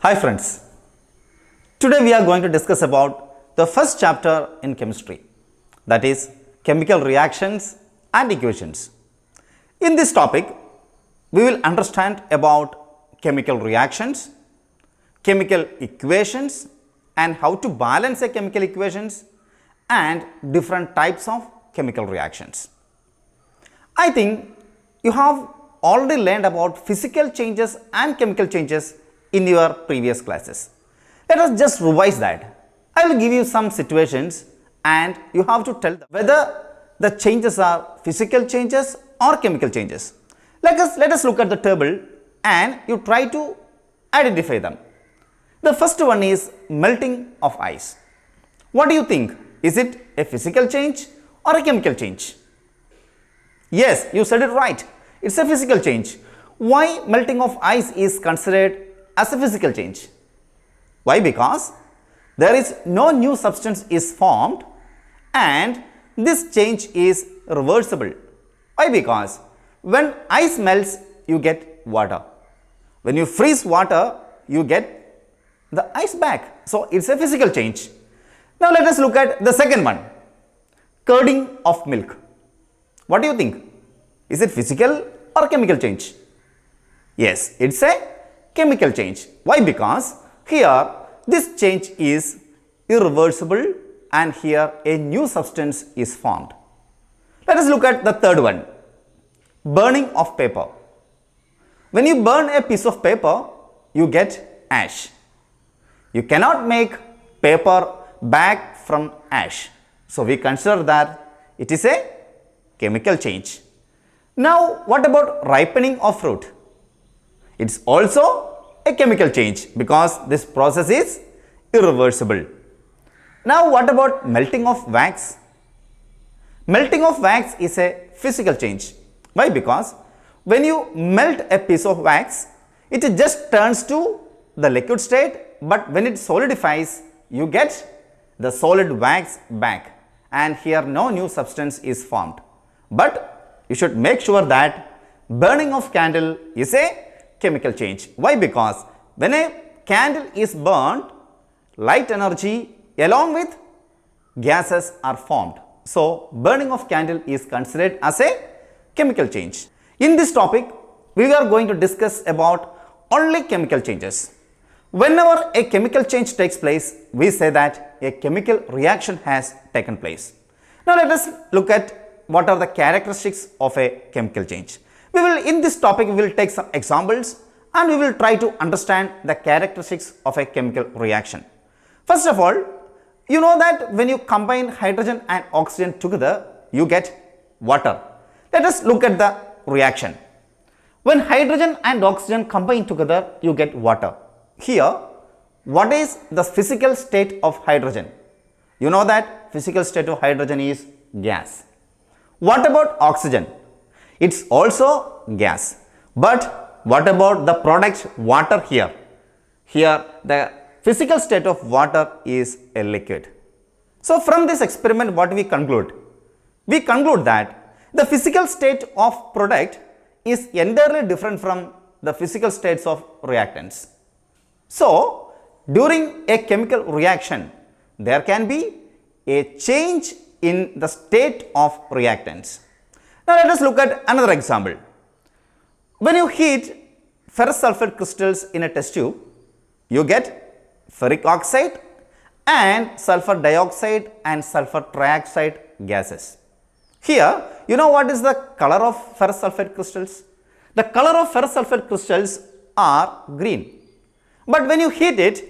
Hi friends, today we are going to discuss about the first chapter in chemistry, that is chemical reactions and equations. In this topic, we will understand about chemical reactions, chemical equations and how to balance a chemical equations and different types of chemical reactions. I think you have already learned about physical changes and chemical changes in your previous classes. Let us just revise that. I will give you some situations and you have to tell whether the changes are physical changes or chemical changes. Let us look at the table and you try to identify them. The first one is melting of ice. What do you think? Is it a physical change or a chemical change? Yes, you said it right. It's a physical change. Why melting of ice is considered as a physical change? Why? Because there is no new substance is formed and this change is reversible. Why? Because when ice melts, you get water. When you freeze water, you get the ice back. So it's a physical change. Now let us look at the second one, curding of milk. What do you think? Is it physical or chemical change? Yes, it's a chemical change. Why? Because here this change is irreversible and here a new substance is formed. Let us look at the third one, burning of paper. When you burn a piece of paper, you get ash. You cannot make paper back from ash. So we consider that it is a chemical change. Now what about ripening of fruit? It's also a chemical change because this process is irreversible. Now what about melting of wax? Melting of wax is a physical change. Why? Because when you melt a piece of wax, it just turns to the liquid state, but when it solidifies, you get the solid wax back and here no new substance is formed. But you should make sure that burning of candle is a chemical change. Why? Because when a candle is burnt, light energy along with gases are formed. So burning of candle is considered as a chemical change. In this topic, we are going to discuss about only chemical changes. Whenever a chemical change takes place, we say that a chemical reaction has taken place. Now let us look at what are the characteristics of a chemical change. In this topic, we will take some examples and we will try to understand the characteristics of a chemical reaction. First of all, you know that when you combine hydrogen and oxygen together, you get water. Let us look at the reaction. When hydrogen and oxygen combine together, you get water. Here, what is the physical state of hydrogen? You know that physical state of hydrogen is gas. What about oxygen? It's also gas. But what about the product water here? Here the physical state of water is a liquid. So from this experiment, what we conclude? We conclude that the physical state of product is entirely different from the physical states of reactants. So during a chemical reaction, there can be a change in the state of reactants. Now let us look at another example. When you heat ferrous sulfate crystals in a test tube, you get ferric oxide and sulfur dioxide and sulfur trioxide gases. Here, you know what is the color of ferrous sulfate crystals? The color of ferrous sulfate crystals are green. But when you heat it,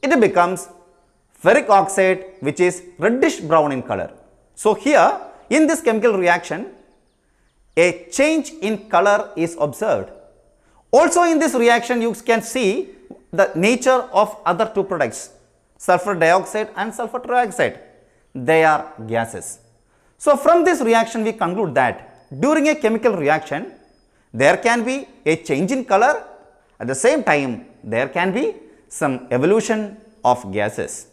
it becomes ferric oxide, which is reddish brown in color. So here, in this chemical reaction, a change in color is observed. Also in this reaction, you can see the nature of other two products, sulfur dioxide and sulfur trioxide. They are gases. So from this reaction, we conclude that during a chemical reaction, there can be a change in color. At the same time, there can be some evolution of gases.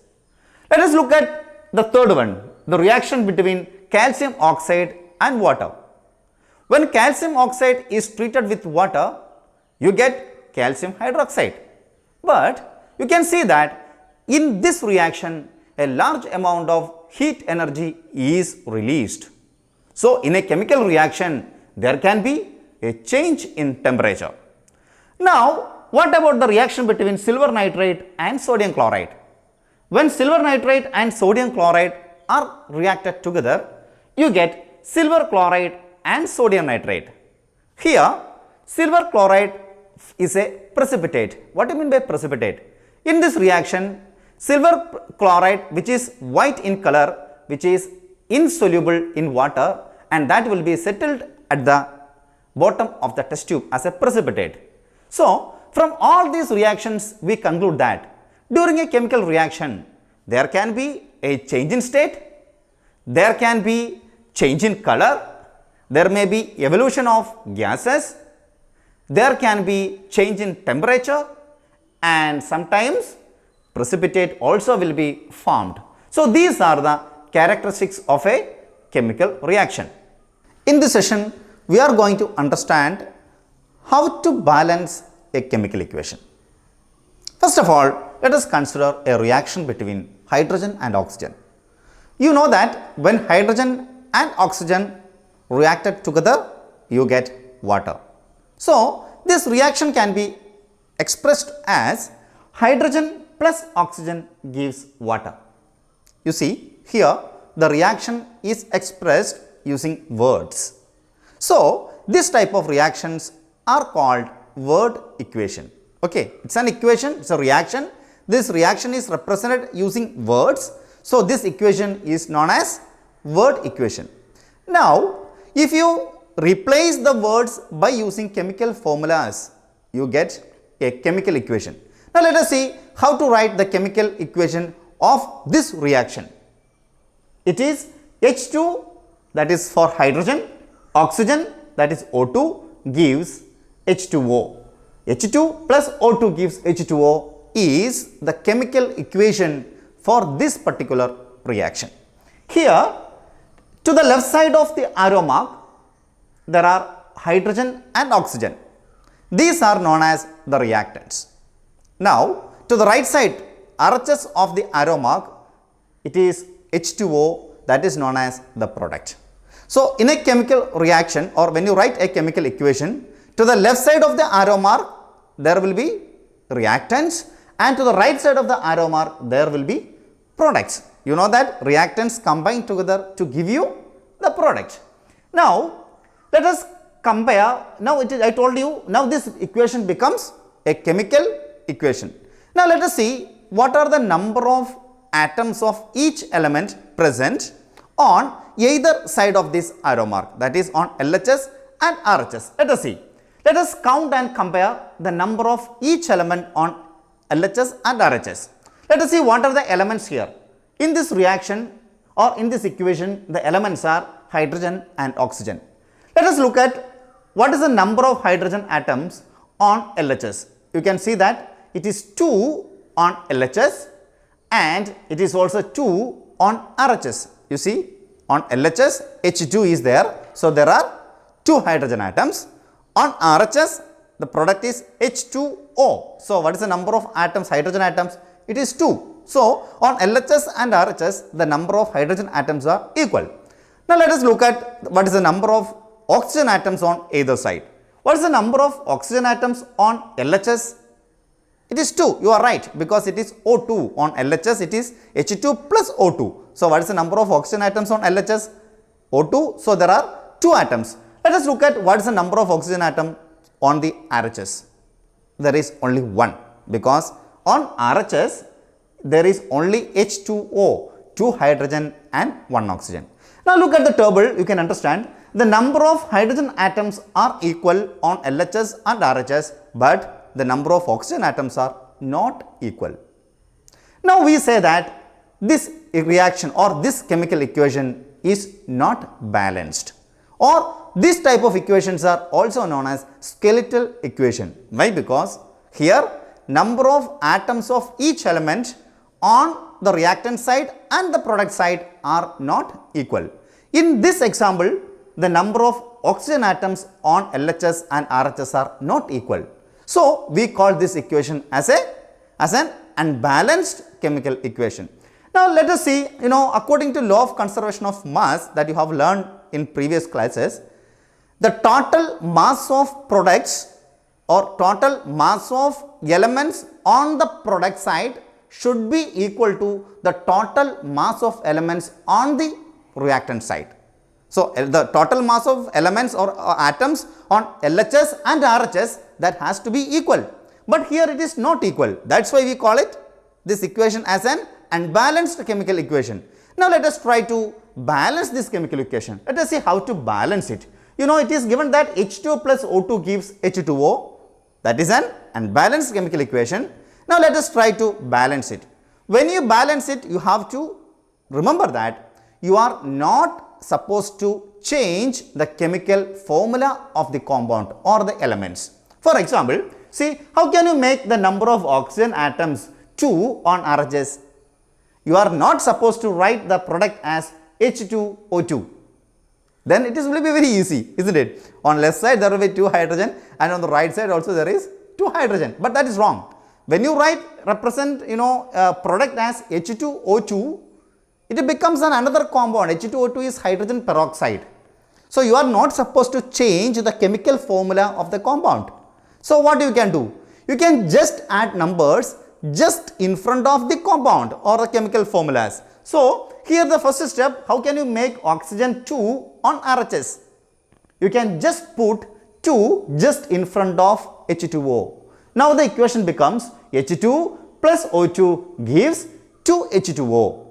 Let us look at the third one, the reaction between calcium oxide and water. When calcium oxide is treated with water, you get calcium hydroxide. But you can see that in this reaction a large amount of heat energy is released. So, in a chemical reaction there can be a change in temperature. Now, what about the reaction between silver nitrate and sodium chloride? When silver nitrate and sodium chloride are reacted together, you get silver chloride and sodium nitrate. Here, silver chloride is a precipitate. What do you mean by precipitate? In this reaction, silver chloride, which is white in color, which is insoluble in water, and that will be settled at the bottom of the test tube as a precipitate. So, from all these reactions, we conclude that during a chemical reaction, there can be a change in state, there can be change in color, there may be evolution of gases, there can be change in temperature, and sometimes precipitate also will be formed. So, these are the characteristics of a chemical reaction. In this session, we are going to understand how to balance a chemical equation. First of all, let us consider a reaction between hydrogen and oxygen. You know that when hydrogen and oxygen reacted together, you get water. So, this reaction can be expressed as hydrogen plus oxygen gives water. You see, here the reaction is expressed using words. So, this type of reactions are called word equation. Okay, it's an equation, it's a reaction. This reaction is represented using words. So, this equation is known as word equation. Now, if you replace the words by using chemical formulas, you get a chemical equation. Now, let us see how to write the chemical equation of this reaction. It is H2, that is for hydrogen, oxygen, that is O2, gives H2O. H2 plus O2 gives H2O is the chemical equation for this particular reaction. Here, to the left side of the arrow mark, there are hydrogen and oxygen. These are known as the reactants. Now, to the right side, RHS of the arrow mark, it is H2O, that is known as the product. So, in a chemical reaction, or when you write a chemical equation, to the left side of the arrow mark, there will be reactants, and to the right side of the arrow mark, there will be products. You know that reactants combine together to give you the product. Now, let us compare. Now, I told you, now this equation becomes a chemical equation. Now, let us see what are the number of atoms of each element present on either side of this arrow mark, that is on LHS and RHS. Let us see. Let us count and compare the number of each element on LHS and RHS. Let us see what are the elements here. In this reaction or in this equation, the elements are hydrogen and oxygen. Let us look at what is the number of hydrogen atoms on LHS. You can see that it is 2 on LHS and it is also 2 on RHS. You see, on LHS, H2 is there. So, there are 2 hydrogen atoms. On RHS, the product is H2O. So, what is the number of atoms, hydrogen atoms? It is 2. So, on LHS and RHS, the number of hydrogen atoms are equal. Now, let us look at what is the number of oxygen atoms on either side. What is the number of oxygen atoms on LHS? It is 2. You are right, because it is O2. On LHS, it is H2 plus O2. So, what is the number of oxygen atoms on LHS? O2. So, there are 2 atoms. Let us look at what is the number of oxygen atom on the RHS. There is only 1, because on RHS, there is only H2O, 2 hydrogen and 1 oxygen. Now, look at the table, you can understand the number of hydrogen atoms are equal on LHS and RHS, but the number of oxygen atoms are not equal. Now, we say that this reaction or this chemical equation is not balanced, or this type of equations are also known as skeletal equation. Why? Because here number of atoms of each element on the reactant side and the product side are not equal. In this example, the number of oxygen atoms on LHS and RHS are not equal. So, we call this equation as an unbalanced chemical equation. Now let us see, according to law of conservation of mass that you have learned in previous classes, the total mass of products or total mass of elements on the product side should be equal to the total mass of elements on the reactant side. So the total mass of elements or atoms on LHS and RHS, that has to be equal. But here it is not equal. That's why we call it this equation as an unbalanced chemical equation. Now let us try to balance this chemical equation. Let us see how to balance it. It is given that H2 plus O2 gives H2O. That is an unbalanced chemical equation. Now let us try to balance it. When you balance it, you have to remember that you are not supposed to change the chemical formula of the compound or the elements. For example, see, how can you make the number of oxygen atoms 2 on RHS? You are not supposed to write the product as H2O2. Then it will be very easy, isn't it? On left side there will be 2 hydrogen and on the right side also there is 2 hydrogen. But that is wrong. When you represent a product as H2O2, it becomes another compound. H2O2 is hydrogen peroxide. So you are not supposed to change the chemical formula of the compound. So what you can do? You can just add numbers just in front of the compound or the chemical formulas. So here the first step, how can you make oxygen 2 on RHS? You can just put 2 just in front of H2O. Now the equation becomes H2 plus O2 gives 2H2O.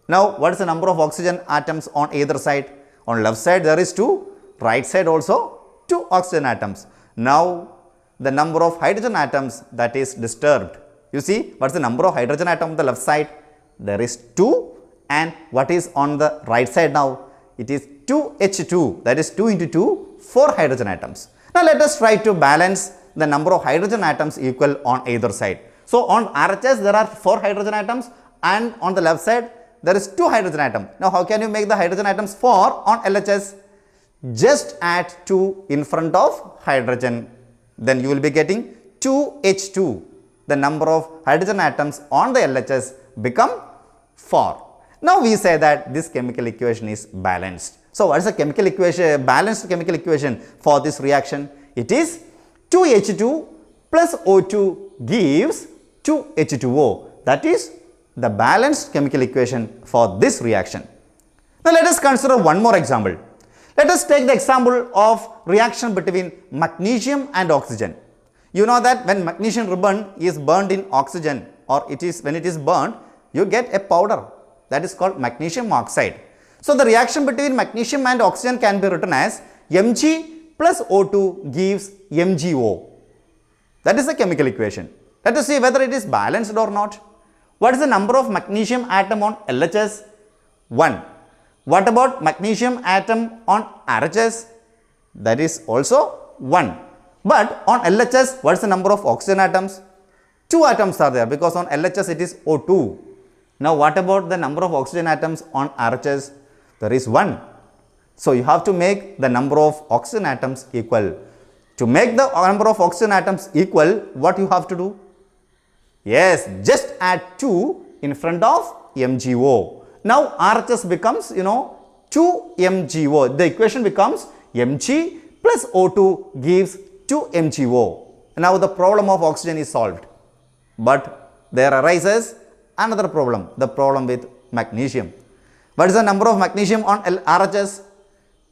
Now what is the number of oxygen atoms on either side? On left side there is 2, right side also 2 oxygen atoms. Now the number of hydrogen atoms, that is disturbed. You see, what is the number of hydrogen atom on the left side? There is 2, and what is on the right side now? It is 2H2, that is 2 into 2, 4 hydrogen atoms. Now let us try to balance the number of hydrogen atoms equal on either side. So on RHS there are 4 hydrogen atoms and on the left side there is 2 hydrogen atoms. Now how can you make the hydrogen atoms 4 on LHS? Just add 2 in front of hydrogen. Then you will be getting 2H2. The number of hydrogen atoms on the LHS become 4. Now we say that this chemical equation is balanced. So what is the chemical equation, balanced chemical equation for this reaction? It is 2H2 plus O2 gives 2H2O. That is the balanced chemical equation for this reaction. Now let us consider one more example. Let us take the example of reaction between magnesium and oxygen. You know that when magnesium ribbon is burned in oxygen, or when it is burned, you get a powder that is called magnesium oxide. So the reaction between magnesium and oxygen can be written as Mg plus O2 gives MgO. That is the chemical equation. Let us see whether it is balanced or not. What is the number of magnesium atom on LHS? 1. What about magnesium atom on RHS? That is also 1. But on LHS, what is the number of oxygen atoms? 2 atoms are there, because on LHS it is O2. Now what about the number of oxygen atoms on RHS? There is 1. So you have to make the number of oxygen atoms equal. To make the number of oxygen atoms equal, what you have to do? Yes, just add 2 in front of MgO. Now RHS becomes 2MgO. The equation becomes Mg plus O2 gives 2MgO. Now the problem of oxygen is solved. But there arises another problem, the problem with magnesium. What is the number of magnesium on RHS?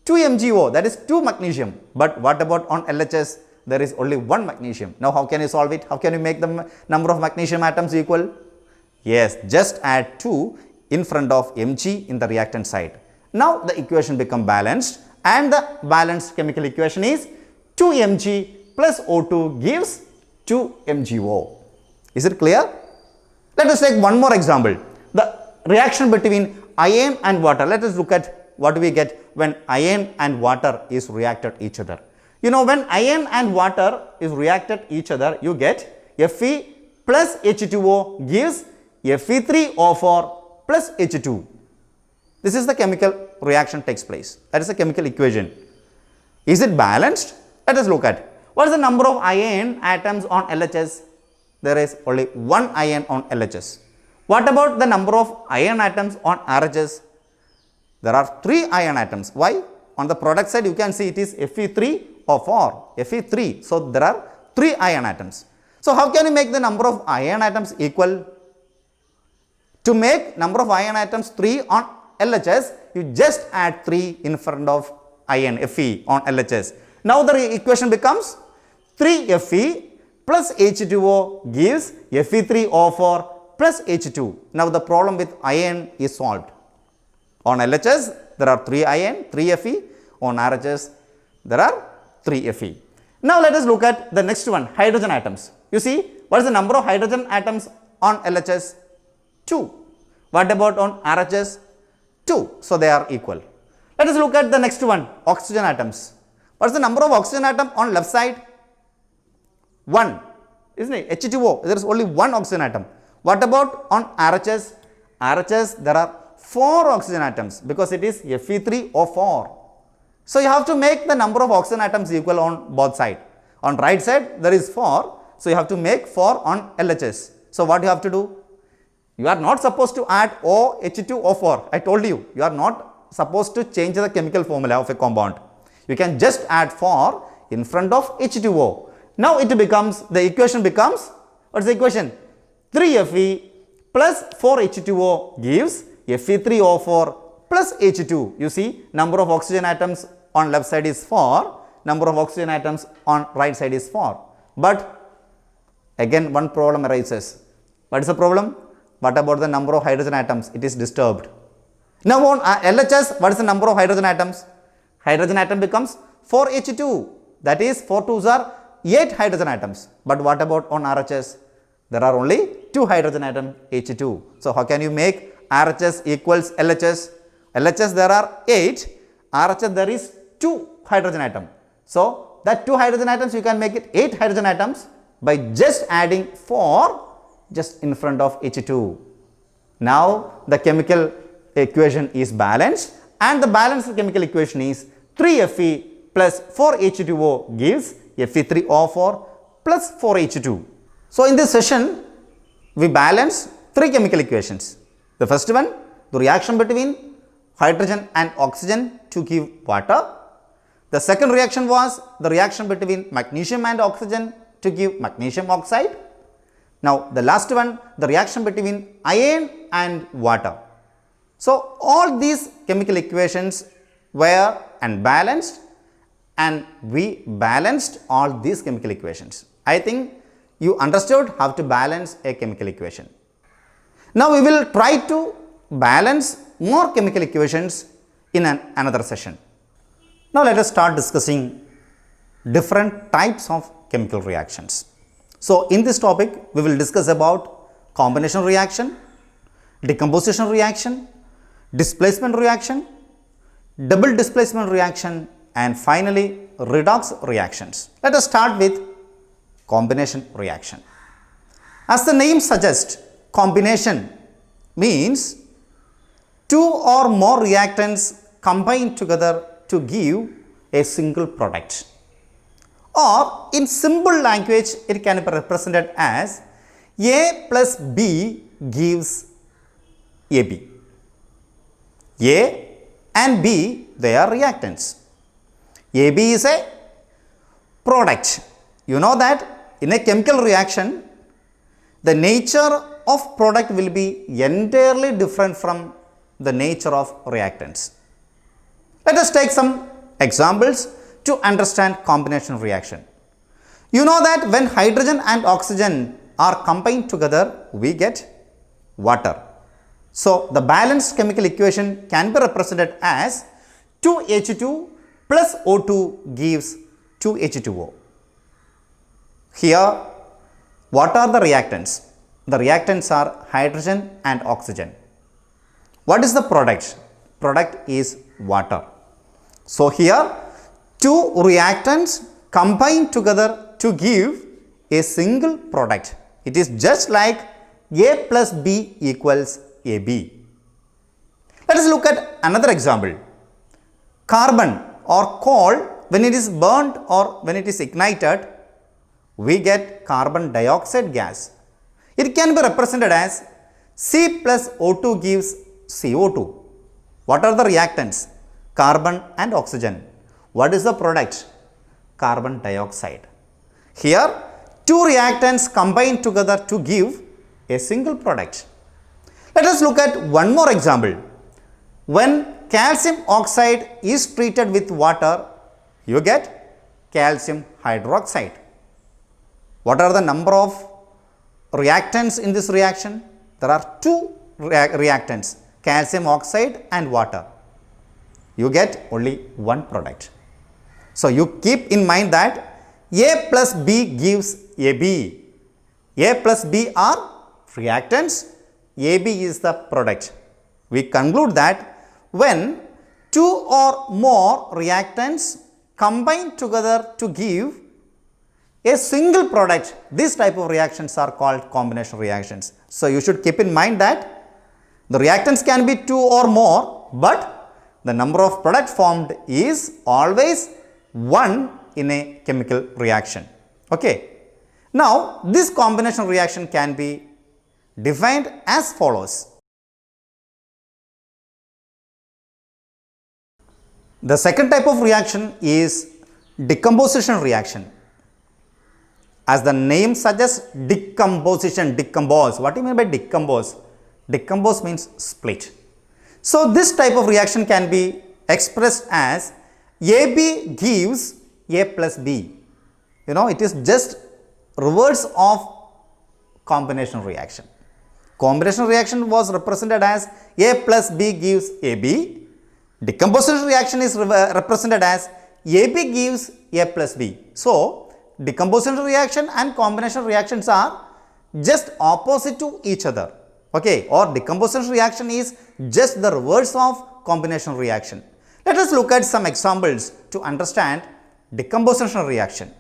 2MgO, that is 2 magnesium. But what about on LHS? There is only 1 magnesium. Now how can you solve it? How can you make the number of magnesium atoms equal? Yes, just add 2 in front of Mg in the reactant side. Now the equation becomes balanced, and the balanced chemical equation is 2Mg plus O2 gives 2MgO. Is it clear? Let us take one more example. The reaction between iron and water. Let us look at what we get when iron and water is reacted each other. When iron and water is reacted each other, you get Fe plus H2O gives Fe3O4 plus H2. This is the chemical reaction takes place. That is the chemical equation. Is it balanced? Let us look at what is the number of iron atoms on LHS? there is only one ion on LHS. What about the number of iron atoms on RHS? There are 3 iron atoms. Why? On the product side you can see it is Fe3O4, Fe3. So there are 3 iron atoms. So how can you make the number of iron atoms equal? To make number of iron atoms 3 on LHS, you just add 3 in front of ion Fe on LHS. Now the equation becomes 3Fe plus H2O gives Fe3O4 plus H2. Now the problem with iron is solved. On LHS there are 3 iron, 3 Fe. On RHS there are 3 Fe. Now let us look at the next one, hydrogen atoms. You see, what is the number of hydrogen atoms on LHS? 2. What about on RHS? 2. So they are equal. Let us look at the next one, oxygen atoms. What is the number of oxygen atom on left side? 1. Isn't it? H2O. There is only one oxygen atom. What about on RHS? RHS there are 4 oxygen atoms because it is Fe3O4. So you have to make the number of oxygen atoms equal on both sides. On right side there is 4. So you have to make 4 on LHS. So what you have to do? You are not supposed to add OH2O4. I told you, you are not supposed to change the chemical formula of a compound. You can just add 4 in front of H2O. Now it becomes, the equation becomes, what is the equation? 3Fe plus 4H2O gives Fe3O4 plus H2. You see, number of oxygen atoms on left side is 4, number of oxygen atoms on right side is 4. But again one problem arises. What is the problem? What about the number of hydrogen atoms? It is disturbed. Now on LHS, what is the number of hydrogen atoms? Hydrogen atom becomes 4H2. That is 4 2s are 8 hydrogen atoms. But what about on RHS? There are only 2 hydrogen atom H2. So how can you make RHS equals LHS? LHS there are 8, RHS there is 2 hydrogen atom. So that 2 hydrogen atoms you can make it 8 hydrogen atoms by just adding 4 just in front of H2. Now the chemical equation is balanced, and the balanced chemical equation is 3Fe plus 4H2O gives Fe3O4 plus 4H2. So in this session we balance 3 chemical equations. The first one, the reaction between hydrogen and oxygen to give water. The second reaction was the reaction between magnesium and oxygen to give magnesium oxide. Now the last one, the reaction between iron and water. So all these chemical equations were unbalanced, and we balanced all these chemical equations. I think you understood how to balance a chemical equation. Now we will try to balance more chemical equations in another session. Now let us start discussing different types of chemical reactions. So in this topic we will discuss about combination reaction, decomposition reaction, displacement reaction, double displacement reaction, and finally redox reactions. Let us start with combination reaction. As the name suggests, combination means 2 or more reactants combine together to give a single product. Or in simple language it can be represented as A plus B gives AB. A and B, they are reactants. AB is a product. You know that in a chemical reaction the nature of product will be entirely different from the nature of reactants. Let us take some examples to understand combination reaction. You know that when hydrogen and oxygen are combined together we get water. So the balanced chemical equation can be represented as 2H2 plus O2 gives 2H2O. Here what are the reactants? The reactants are hydrogen and oxygen. What is the product? Product is water. So here 2 reactants combine together to give a single product. It is just like A plus B equals AB. Let us look at another example. Carbon or coal, when it is burnt or when it is ignited, we get carbon dioxide gas. It can be represented as C plus O2 gives CO2. What are the reactants? Carbon and oxygen. What is the product? Carbon dioxide. Here, two reactants combine together to give a single product. Let us look at one more example. When calcium oxide is treated with water, you get calcium hydroxide. What are the number of reactants in this reaction? There are two reactants, calcium oxide and water. You get only one product. So, you keep in mind that A plus B gives AB. A plus B are reactants, AB is the product. We conclude that when two or more reactants combine together to give a single product, this type of reactions are called combination reactions. So, you should keep in mind that the reactants can be two or more, but the number of product formed is always one in a chemical reaction. Okay. Now, this combination reaction can be defined as follows. The second type of reaction is decomposition reaction. As the name suggests, decomposition, decompose. What do you mean by decompose? Decompose means split. So, this type of reaction can be expressed as AB gives A plus B. You know, it is just reverse of combination reaction. Combination reaction was represented as A plus B gives AB. Decomposition reaction is represented as AB gives A plus B. So, decomposition reaction and combination reactions are just opposite to each other. Okay, or decomposition reaction is just the reverse of combination reaction. Let us look at some examples to understand decomposition reaction.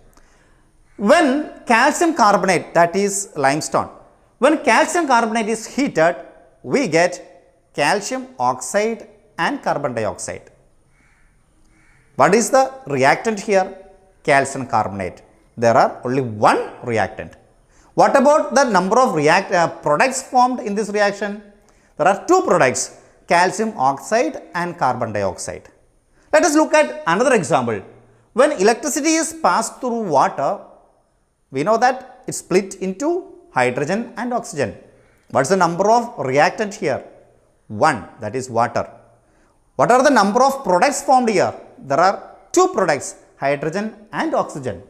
When calcium carbonate, that is limestone, when calcium carbonate is heated, we get calcium oxide and carbon dioxide. What is the reactant here? Calcium carbonate. There are only one reactant. What about the number of products formed in this reaction? There are two products, calcium oxide and carbon dioxide. Let us look at another example. When electricity is passed through water, we know that it split into hydrogen and oxygen. What is the number of reactant here? One, that is water. What are the number of products formed here? There are two products, hydrogen and oxygen.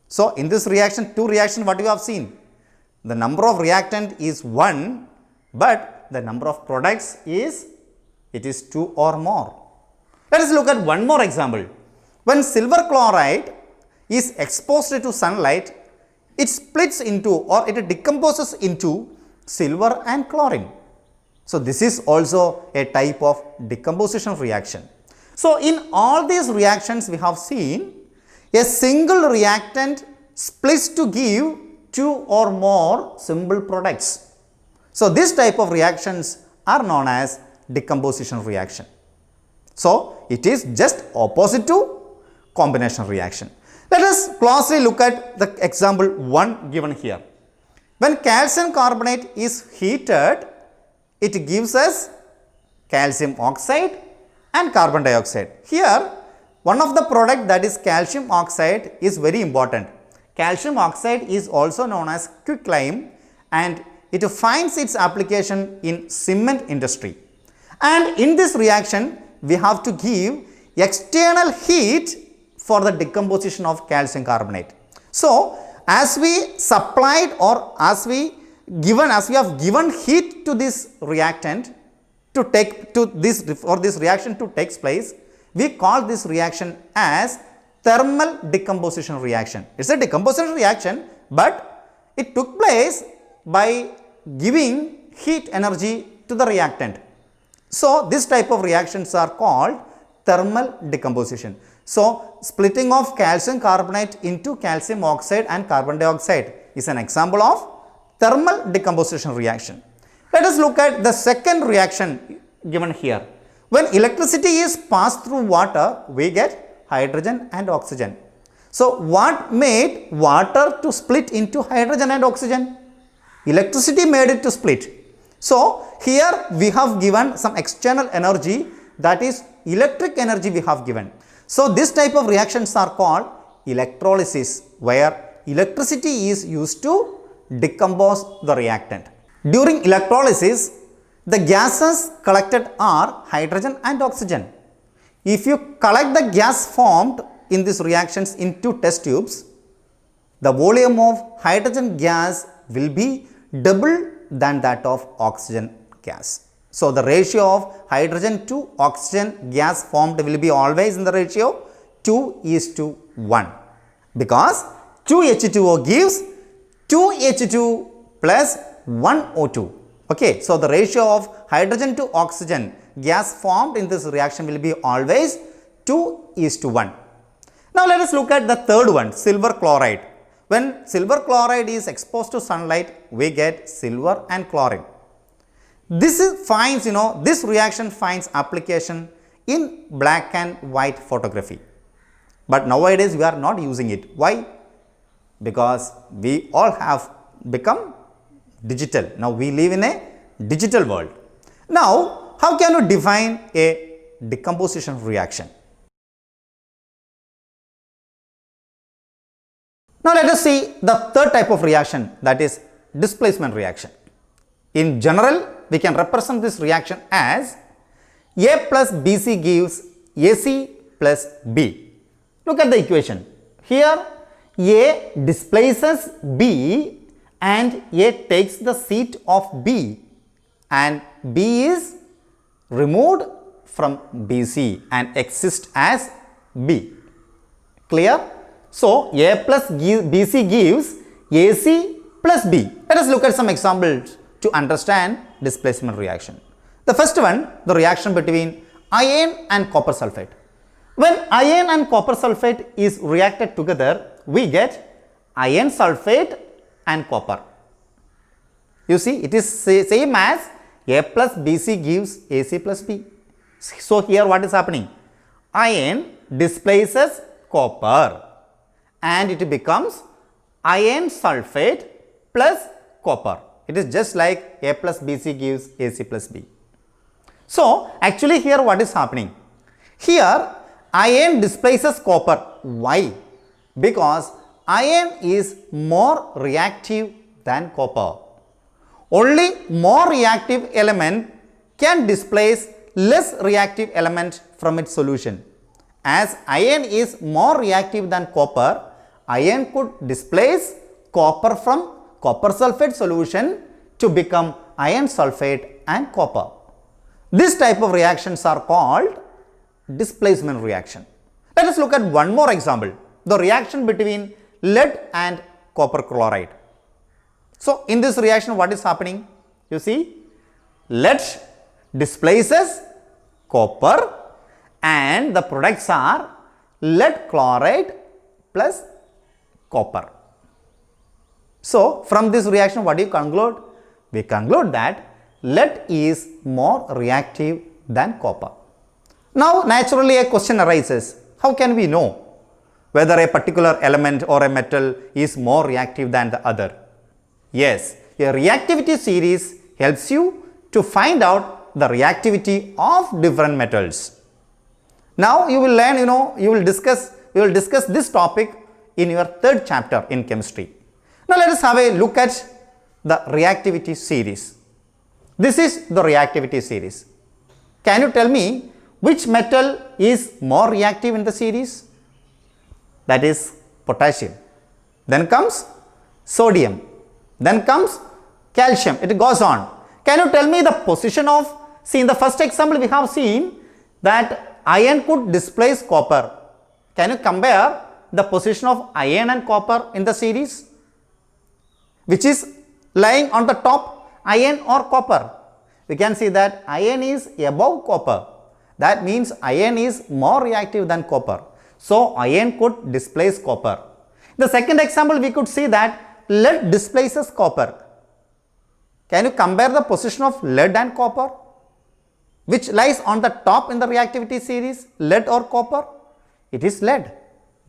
So, in this reaction, two reactions, what you have seen? The number of reactant is 1, but the number of products is, it is 2 or more. Let us look at one more example. When silver chloride is exposed to sunlight, it splits into or it decomposes into silver and chlorine. So, this is also a type of decomposition reaction. So, in all these reactions we have seen a single reactant splits to give two or more simple products. So, this type of reactions are known as decomposition reaction. So, it is just opposite to combination reaction. Let us closely look at the example 1 given here. When calcium carbonate is heated, it gives us calcium oxide and carbon dioxide. Here, one of the product, that is calcium oxide, is very important. Calcium oxide is also known as quicklime and it finds its application in cement industry. And in this reaction, we have to give external heat for the decomposition of calcium carbonate. So, as we supplied or as we have given heat to this reactant for this reaction to take place, we call this reaction as thermal decomposition reaction. It is a decomposition reaction, but it took place by giving heat energy to the reactant. So, this type of reactions are called thermal decomposition. So, splitting of calcium carbonate into calcium oxide and carbon dioxide is an example of thermal decomposition reaction. Let us look at the second reaction given here. When electricity is passed through water, we get hydrogen and oxygen. So, what made water to split into hydrogen and oxygen? Electricity made it to split. So, here we have given some external energy, that is electric energy we have given. So, this type of reactions are called electrolysis, where electricity is used to decompose the reactant. During electrolysis, the gases collected are hydrogen and oxygen. If you collect the gas formed in these reactions in two test tubes, the volume of hydrogen gas will be double than that of oxygen gas. So, the ratio of hydrogen to oxygen gas formed will be always in the ratio 2:1, because 2H2O gives 2H2 plus 1O2. Okay, so the ratio of hydrogen to oxygen gas formed in this reaction will be always 2:1. Now, let us look at the third one, silver chloride. When silver chloride is exposed to sunlight, we get silver and chlorine. This reaction finds application in black and white photography. But nowadays we are not using it. Why? Because we all have become digital. Now we live in a digital world. Now, how can you define a decomposition reaction? Now let us see the third type of reaction, that is displacement reaction. In general, we can represent this reaction as A plus BC gives AC plus B. Look at the equation. Here A displaces B and A takes the seat of B, and B is removed from BC and exists as B. Clear? So, A plus BC gives AC plus B. Let us look at some examples to understand displacement reaction. The first one, the reaction between iron and copper sulfate. When iron and copper sulfate is reacted together, we get iron sulfate and copper. You see, it is same as A plus BC gives AC plus B. So, here what is happening? Iron displaces copper and it becomes iron sulfate plus copper. It is just like A plus BC gives AC plus B. So, actually here what is happening? Here iron displaces copper. Why? Because iron is more reactive than copper. Only more reactive element can displace less reactive element from its solution. As iron is more reactive than copper, iron could displace copper from copper sulfate solution to become iron sulfate and copper. This type of reactions are called displacement reaction. Let us look at one more example, the reaction between lead and copper chloride. So, in this reaction what is happening? You see, lead displaces copper and the products are lead chloride plus copper. So, from this reaction what do you conclude? We conclude that lead is more reactive than copper. Now, naturally a question arises, how can we know whether a particular element or a metal is more reactive than the other? Yes, a reactivity series helps you to find out the reactivity of different metals. Now, you will learn, we will discuss this topic in your third chapter in chemistry. Now, let us have a look at the reactivity series. This is the reactivity series. Can you tell me which metal is more reactive in the series? That is potassium. Then comes sodium. Then comes calcium. It goes on. Can you tell me the position of, see in the first example we have seen that iron could displace copper. Can you compare the position of iron and copper in the series? Which is lying on the top, iron or copper? We can see that iron is above copper. That means iron is more reactive than copper. So, iron could displace copper. The second example we could see that lead displaces copper. Can you compare the position of lead and copper? Which lies on the top in the reactivity series, lead or copper? It is lead.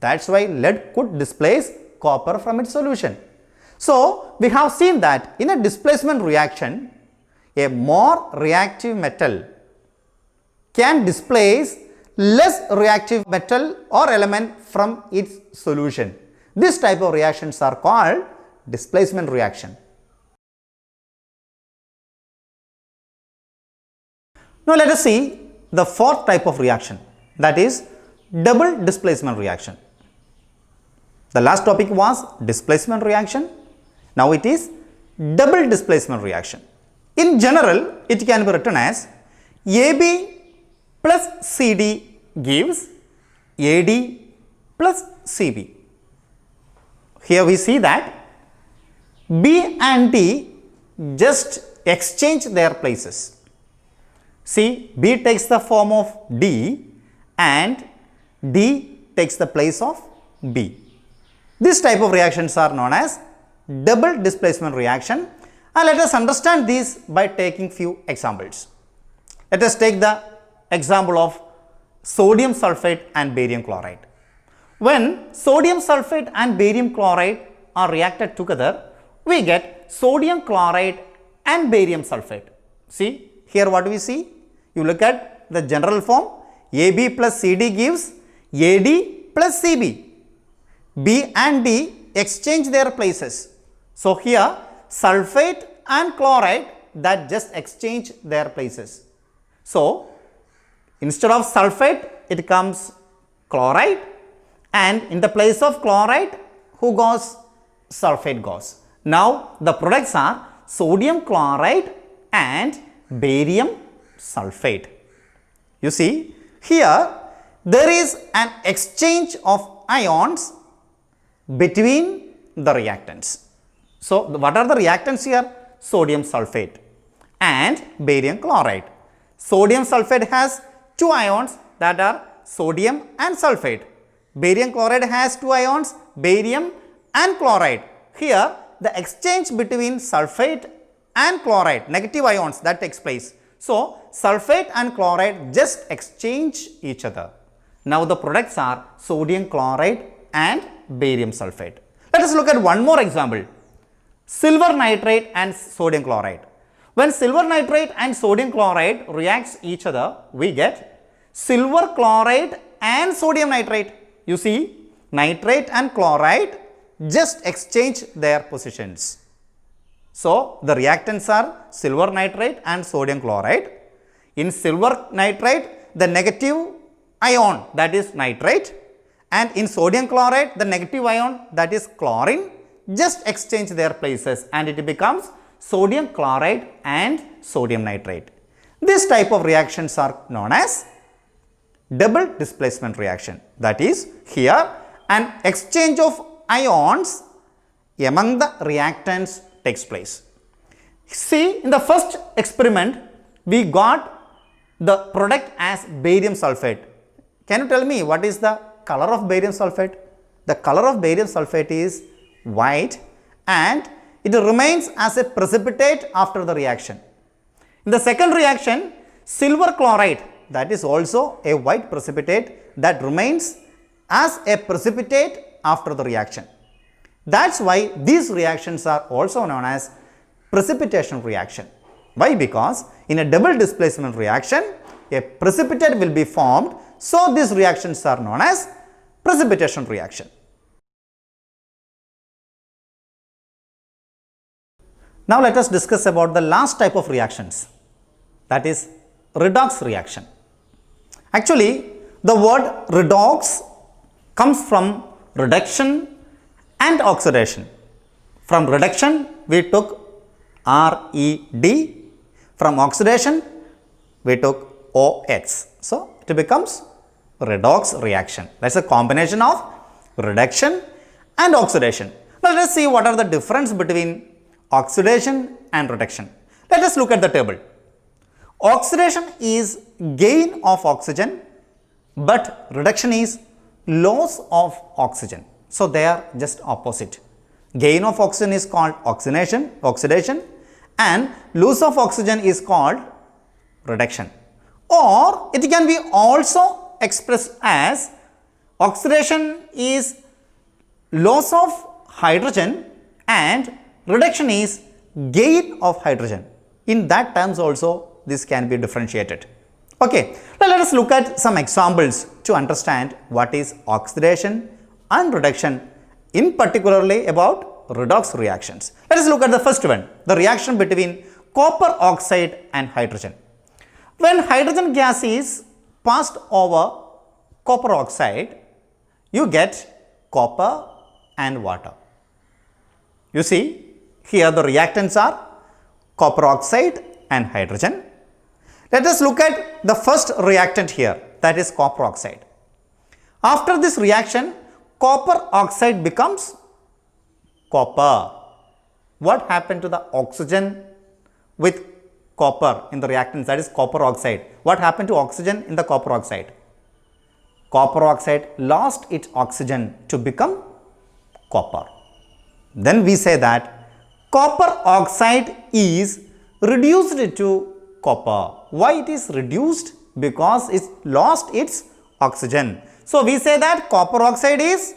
That's why lead could displace copper from its solution. So, we have seen that in a displacement reaction, a more reactive metal can displace less reactive metal or element from its solution. This type of reactions are called displacement reaction. Now, let us see the fourth type of reaction, that is double displacement reaction. The last topic was displacement reaction. Now, it is double displacement reaction. In general, it can be written as AB plus CD gives AD plus CB. Here we see that B and D just exchange their places. See, B takes the form of D and D takes the place of B. This type of reactions are known as double displacement reaction, and let us understand these by taking few examples. Let us take the example of sodium sulfate and barium chloride. When sodium sulfate and barium chloride are reacted together, we get sodium chloride and barium sulfate. See, here what we see? You look at the general form, AB plus CD gives AD plus CB. B and D exchange their places. So, here sulfate and chloride that just exchange their places. So, instead of sulfate, it comes chloride, and in the place of chloride, who goes? Sulfate goes. Now, the products are sodium chloride and barium sulfate. You see, here there is an exchange of ions between the reactants. So, what are the reactants here? Sodium sulfate and barium chloride. Sodium sulfate has two ions, that are sodium and sulfate. Barium chloride has two ions, barium and chloride. Here the exchange between sulfate and chloride, negative ions, that takes place. So, sulfate and chloride just exchange each other. Now, the products are sodium chloride and barium sulfate. Let us look at one more example, silver nitrate and sodium chloride. When silver nitrate and sodium chloride reacts each other, we get silver chloride and sodium nitrate. You see, nitrate and chloride just exchange their positions. So, the reactants are silver nitrate and sodium chloride. In silver nitrate, the negative ion, that is nitrate, and in sodium chloride, the negative ion, that is chlorine, just exchange their places and it becomes sodium chloride and sodium nitrate. This type of reactions are known as double displacement reaction. That is, here an exchange of ions among the reactants takes place. See, in the first experiment, we got the product as barium sulfate. Can you tell me what is the color of barium sulfate? The color of barium sulfate is white and it remains as a precipitate after the reaction. In the second reaction, silver chloride, that is also a white precipitate that remains as a precipitate after the reaction. That's why these reactions are also known as precipitation reaction. Why? Because in a double displacement reaction, a precipitate will be formed. So, these reactions are known as precipitation reaction. Now, let us discuss about the last type of reactions, that is redox reaction. Actually, the word redox comes from reduction and oxidation. From reduction, we took RED. From oxidation, we took OX. So, it becomes redox reaction. That is a combination of reduction and oxidation. Now, let us see what are the difference between oxidation and reduction. Let us look at the table. Oxidation is gain of oxygen, but reduction is loss of oxygen. So, they are just opposite. Gain of oxygen is called oxidation, and loss of oxygen is called reduction. Or it can be also expressed as oxidation is loss of hydrogen and reduction is gain of hydrogen. In that terms also this can be differentiated. Okay, now let us look at some examples to understand what is oxidation and reduction, in particularly about redox reactions. Let us look at the first one, the reaction between copper oxide and hydrogen. When hydrogen gas is passed over copper oxide, you get copper and water. You see, here the reactants are copper oxide and hydrogen. Let us look at the first reactant here, that is copper oxide. After this reaction, copper oxide becomes copper. What happened to the oxygen with copper in the reactants, that is copper oxide? What happened to oxygen in the copper oxide? Copper oxide lost its oxygen to become copper. Then we say that copper oxide is reduced to copper. Why it is reduced? Because it lost its oxygen. So we say that copper oxide is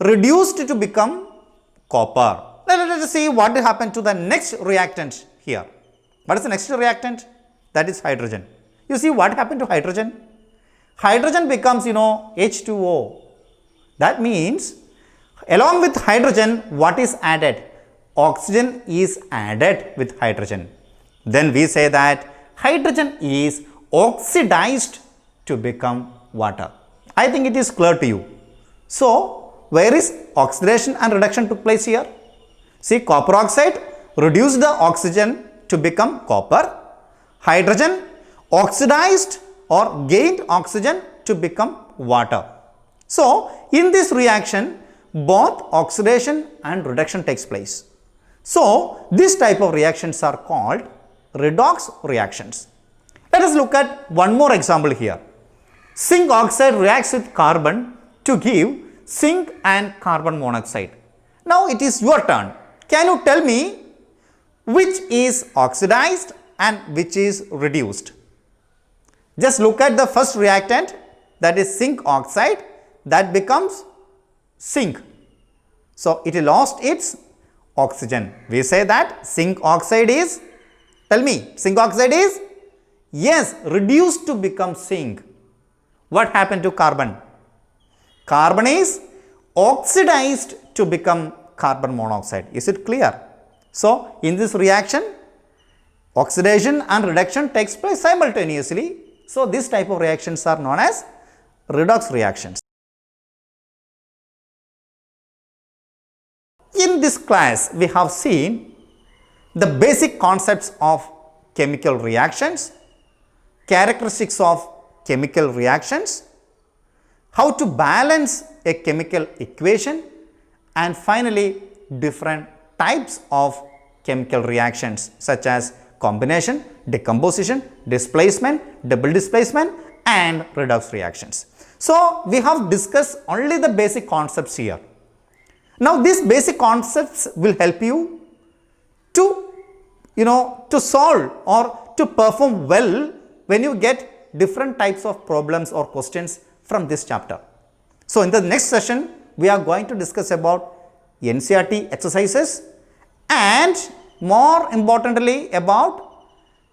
reduced to become copper. Let us see what happened to the next reactant here. What is the next reactant? That is hydrogen. You see what happened to hydrogen? Hydrogen becomes, H2O. That means along with hydrogen, what is added? Oxygen is added with hydrogen. Then we say that hydrogen is oxidized to become water. I think it is clear to you. So, where is oxidation and reduction took place here? See, copper oxide reduced the oxygen to become copper. Hydrogen oxidized or gained oxygen to become water. So, in this reaction, both oxidation and reduction takes place. So, this type of reactions are called redox reactions. Let us look at one more example here. Zinc oxide reacts with carbon to give zinc and carbon monoxide. Now it is your turn. Can you tell me which is oxidized and which is reduced? Just look at the first reactant, that is zinc oxide, that becomes zinc. So it lost its oxygen. We say that zinc oxide is, tell me, zinc oxide is, yes, reduced to become zinc. What happened to carbon? Carbon is oxidized to become carbon monoxide. Is it clear? So in this reaction, oxidation and reduction takes place simultaneously. So this type of reactions are known as redox reactions. In this class, we have seen the basic concepts of chemical reactions, characteristics of chemical reactions, how to balance a chemical equation, and finally different types of chemical reactions such as combination, decomposition, displacement, double displacement, and redox reactions. So we have discussed only the basic concepts here. Now these basic concepts will help you to solve or to perform well when you get different types of problems or questions from this chapter. So in the next session, we are going to discuss about NCERT exercises and more importantly about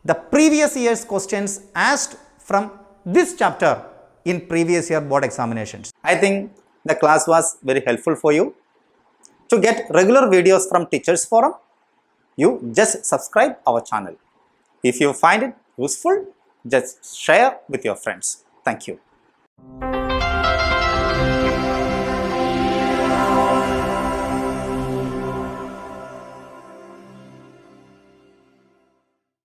the previous year's questions asked from this chapter in previous year board examinations. I think the class was very helpful for you. To get regular videos from Teachers Forum, you just subscribe our channel. If you find it useful, just share with your friends. Thank you.